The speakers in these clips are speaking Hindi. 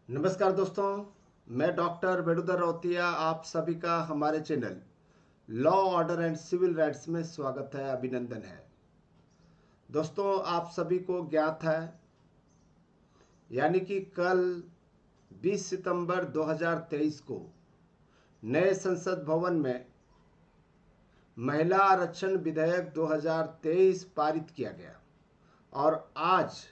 नमस्कार दोस्तों, मैं डॉक्टर वेणुधर रौतिया आप सभी का हमारे channel law order and civil rights में स्वागत है, अभिनंदन है। दोस्तों, आप सभी को ज्ञात है यानी कि कल 20 सितंबर 2023 को नए संसद भवन में महिला आरक्षण विधेयक 2023 पारित किया गया और आज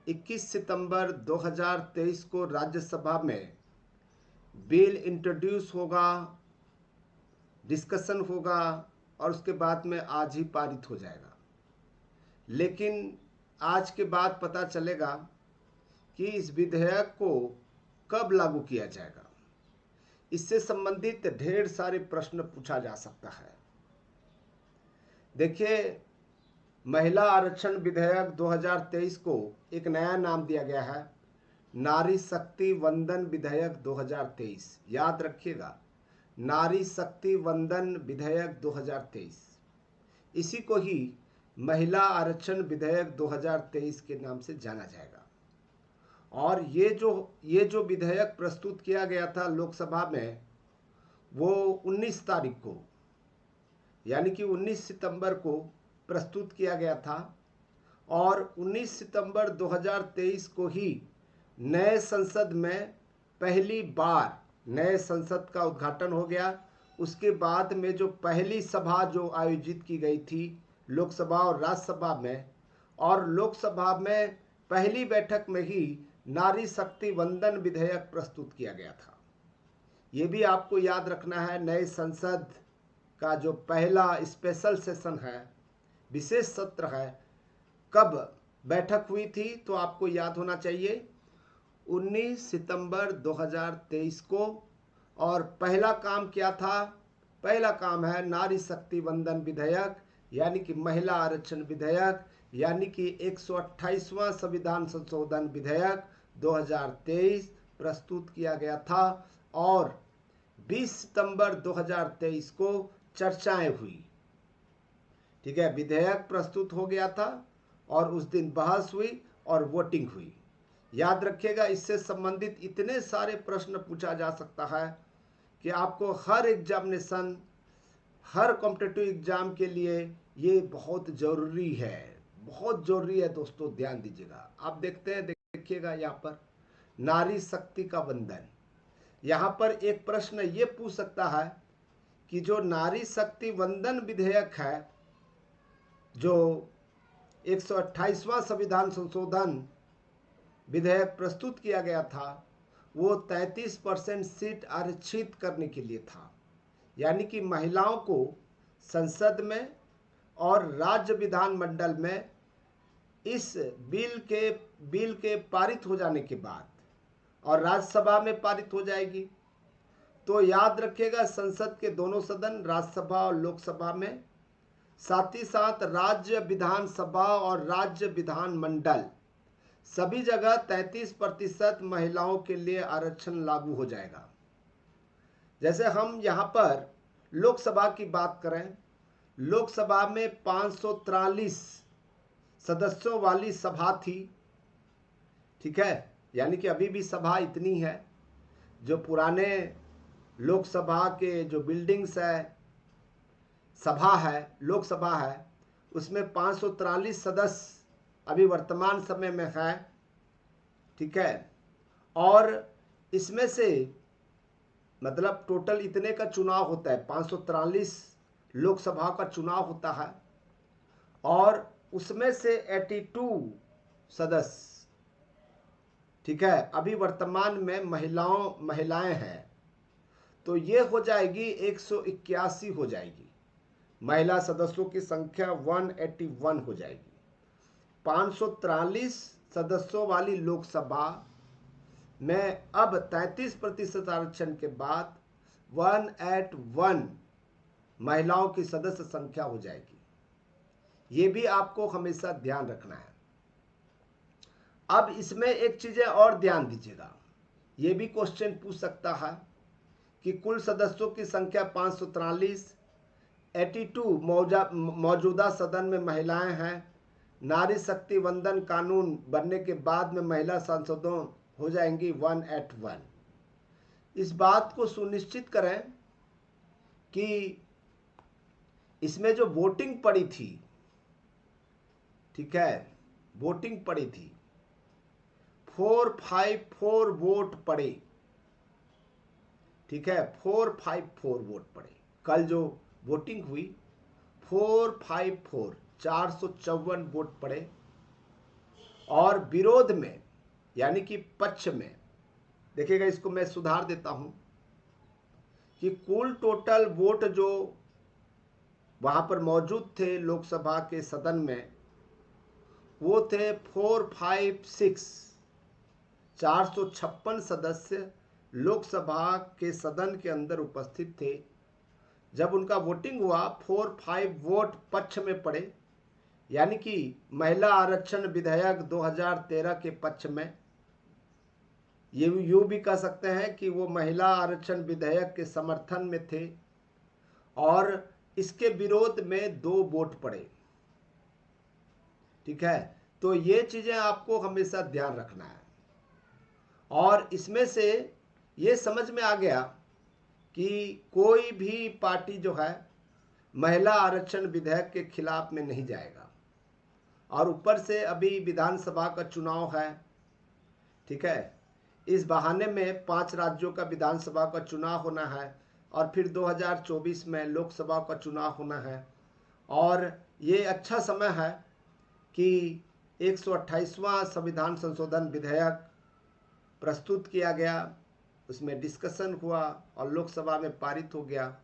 21 सितंबर 2023 को राज्यसभा में बिल इंट्रोड्यूस होगा, डिस्कशन होगा और उसके बाद में आज ही पारित हो जाएगा। लेकिन आज के बाद पता चलेगा कि इस विधेयक को कब लागू किया जाएगा। इससे संबंधित ढेर सारे प्रश्न पूछा जा सकता है। देखिए, महिला आरक्षण विधेयक 2023 को एक नया नाम दिया गया है, नारी शक्ति वंदन विधेयक 2023। याद रखिएगा, नारी शक्ति वंदन विधेयक 2023। इसी को ही महिला आरक्षण विधेयक 2023 के नाम से जाना जाएगा। और ये जो विधेयक प्रस्तुत किया गया था लोकसभा में, वो 19 तारीख को यानी कि 19 सितंबर को प्रस्तुत किया गया था और 19 सितंबर 2023 को ही नए संसद में पहली बार नए संसद का उद्घाटन हो गया। उसके बाद में जो पहली सभा जो आयोजित की गई थी लोकसभा और राज्यसभा में, और लोकसभा में पहली बैठक में ही नारी शक्ति वंदन विधेयक प्रस्तुत किया गया था। ये भी आपको याद रखना है, नए संसद का जो पहला स्पेशल सेशन है, विशेष सत्र है, कब बैठक हुई थी तो आपको याद होना चाहिए 19 सितंबर 2023 को। और पहला काम क्या था? पहला काम है नारी शक्ति वंदन विधेयक यानी कि महिला आरक्षण विधेयक यानी कि 128वां संविधान संशोधन विधेयक 2023 प्रस्तुत किया गया था और 20 सितंबर 2023 को चर्चाएं हुई। ठीक है, विधेयक प्रस्तुत हो गया था और उस दिन बहस हुई और वोटिंग हुई। याद रखिएगा, इससे संबंधित इतने सारे प्रश्न पूछा जा सकता है कि आपको हर एग्जामिनेशन, हर कॉम्पिटिटिव एग्जाम के लिए ये बहुत ज़रूरी है, बहुत ज़रूरी है। दोस्तों ध्यान दीजिएगा, आप देखते हैं, देखिएगा यहाँ पर नारी शक्ति का वंदन। यहाँ पर एक प्रश्न ये पूछ सकता है कि जो नारी शक्ति वंदन विधेयक है, जो 128वां संविधान संशोधन विधेयक प्रस्तुत किया गया था, वो 33% सीट आरक्षित करने के लिए था। यानी कि महिलाओं को संसद में और राज्य विधानमंडल में इस बिल के पारित हो जाने के बाद और राज्यसभा में पारित हो जाएगी तो याद रखिएगा, संसद के दोनों सदन राज्यसभा और लोकसभा में, साथ ही साथ राज्य विधानसभा और राज्य विधानमंडल सभी जगह 33% महिलाओं के लिए आरक्षण लागू हो जाएगा। जैसे हम यहाँ पर लोकसभा की बात करें, लोकसभा में 543 सदस्यों वाली सभा थी। ठीक है, यानी कि अभी भी सभा इतनी है। जो पुराने लोकसभा के जो बिल्डिंग्स है, सभा है, लोकसभा है, उसमें 543 सदस्य अभी वर्तमान समय में है। ठीक है, और इसमें से मतलब टोटल इतने का चुनाव होता है, 543 लोकसभा का चुनाव होता है और उसमें से 82 सदस्य, ठीक है, अभी वर्तमान में महिलाएं हैं। तो ये हो जाएगी 181 हो जाएगी, महिला सदस्यों की संख्या 181 हो जाएगी। 543 सदस्यों वाली लोकसभा में अब 33% आरक्षण के बाद 181 महिलाओं की सदस्य संख्या हो जाएगी। ये भी आपको हमेशा ध्यान रखना है। अब इसमें एक चीजें और ध्यान दीजिएगा, ये भी क्वेश्चन पूछ सकता है कि कुल सदस्यों की संख्या 543, 82 मौजूदा सदन में महिलाएं हैं। नारी शक्ति वंदन कानून बनने के बाद में महिला सांसदों हो जाएंगी 1:1। इस बात को सुनिश्चित करें कि इसमें जो वोटिंग पड़ी थी, ठीक है, वोटिंग पड़ी थी 454 वोट पड़े, ठीक है, 454 वोट पड़े। कल जो वोटिंग हुई 454 454 वोट पड़े। और विरोध में यानी कि पक्ष में, देखिएगा इसको मैं सुधार देता हूं कि कुल टोटल वोट जो वहां पर मौजूद थे लोकसभा के सदन में वो थे 456 456 सदस्य लोकसभा के सदन के अंदर उपस्थित थे। जब उनका वोटिंग हुआ 45 वोट पक्ष में पड़े, यानी कि महिला आरक्षण विधेयक 2013 के पक्ष में। ये यूं भी कह सकते हैं कि वो महिला आरक्षण विधेयक के समर्थन में थे और इसके विरोध में 2 वोट पड़े, ठीक है। तो ये चीजें आपको हमेशा ध्यान रखना है। और इसमें से ये समझ में आ गया कि कोई भी पार्टी जो है महिला आरक्षण विधेयक के खिलाफ में नहीं जाएगा। और ऊपर से अभी विधानसभा का चुनाव है, ठीक है। इस बहाने में 5 राज्यों का विधानसभा का चुनाव होना है और फिर 2024 में लोकसभा का चुनाव होना है। और ये अच्छा समय है कि 128वां संविधान संशोधन विधेयक प्रस्तुत किया गया, उसमें डिस्कशन हुआ और लोकसभा में पारित हो गया।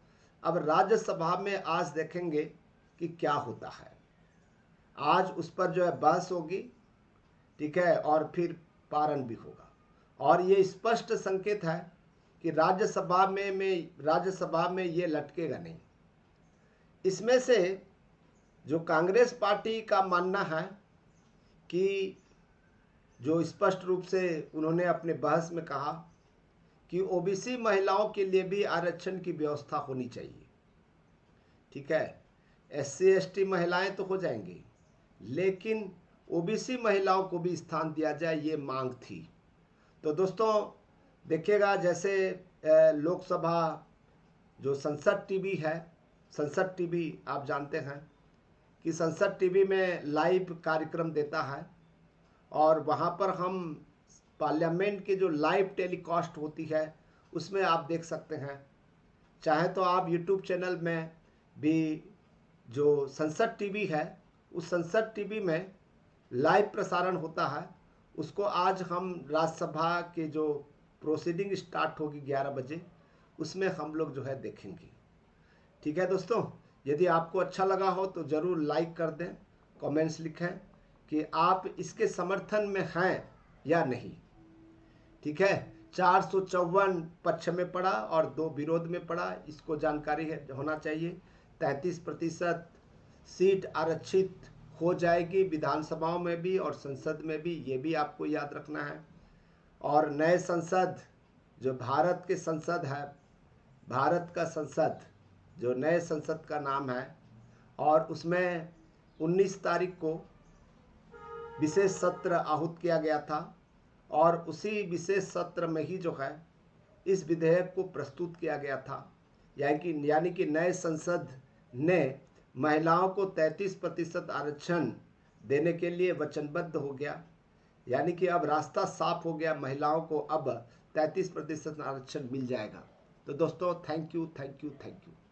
अब राज्यसभा में आज देखेंगे कि क्या होता है। आज उस पर जो है बहस होगी, ठीक है, और फिर पारण भी होगा। और ये स्पष्ट संकेत है कि राज्यसभा में ये लटकेगा नहीं। इसमें से जो कांग्रेस पार्टी का मानना है कि जो स्पष्ट रूप से उन्होंने अपने बहस में कहा कि ओबीसी महिलाओं के लिए भी आरक्षण की व्यवस्था होनी चाहिए, ठीक है। एससी एसटी महिलाएं तो हो जाएंगी, लेकिन ओबीसी महिलाओं को भी स्थान दिया जाए, ये मांग थी। तो दोस्तों देखिएगा, जैसे लोकसभा जो संसद टीवी है, संसद टीवी आप जानते हैं कि संसद टीवी में लाइव कार्यक्रम देता है और वहाँ पर हम पार्लियामेंट की जो लाइव टेलीकास्ट होती है उसमें आप देख सकते हैं। चाहे तो आप यूट्यूब चैनल में भी जो संसद टीवी है उस संसद टीवी में लाइव प्रसारण होता है, उसको आज हम राज्यसभा के जो प्रोसीडिंग स्टार्ट होगी 11 बजे उसमें हम लोग जो है देखेंगे, ठीक है। दोस्तों यदि आपको अच्छा लगा हो तो ज़रूर लाइक कर दें, कमेंट्स लिखें कि आप इसके समर्थन में हैं या नहीं, ठीक है। 454 पक्ष में पड़ा और 2 विरोध में पड़ा, इसको जानकारी होना चाहिए। 33% सीट आरक्षित हो जाएगी विधानसभाओं में भी और संसद में भी, ये भी आपको याद रखना है। और नए संसद जो भारत के संसद है, भारत का संसद जो नए संसद का नाम है, और उसमें 19 तारीख को विशेष सत्र आहूत किया गया था और उसी विशेष सत्र में ही जो है इस विधेयक को प्रस्तुत किया गया था। यानी कि नए संसद ने महिलाओं को 33% आरक्षण देने के लिए वचनबद्ध हो गया, यानी कि अब रास्ता साफ हो गया, महिलाओं को अब 33% आरक्षण मिल जाएगा। तो दोस्तों थैंक यू।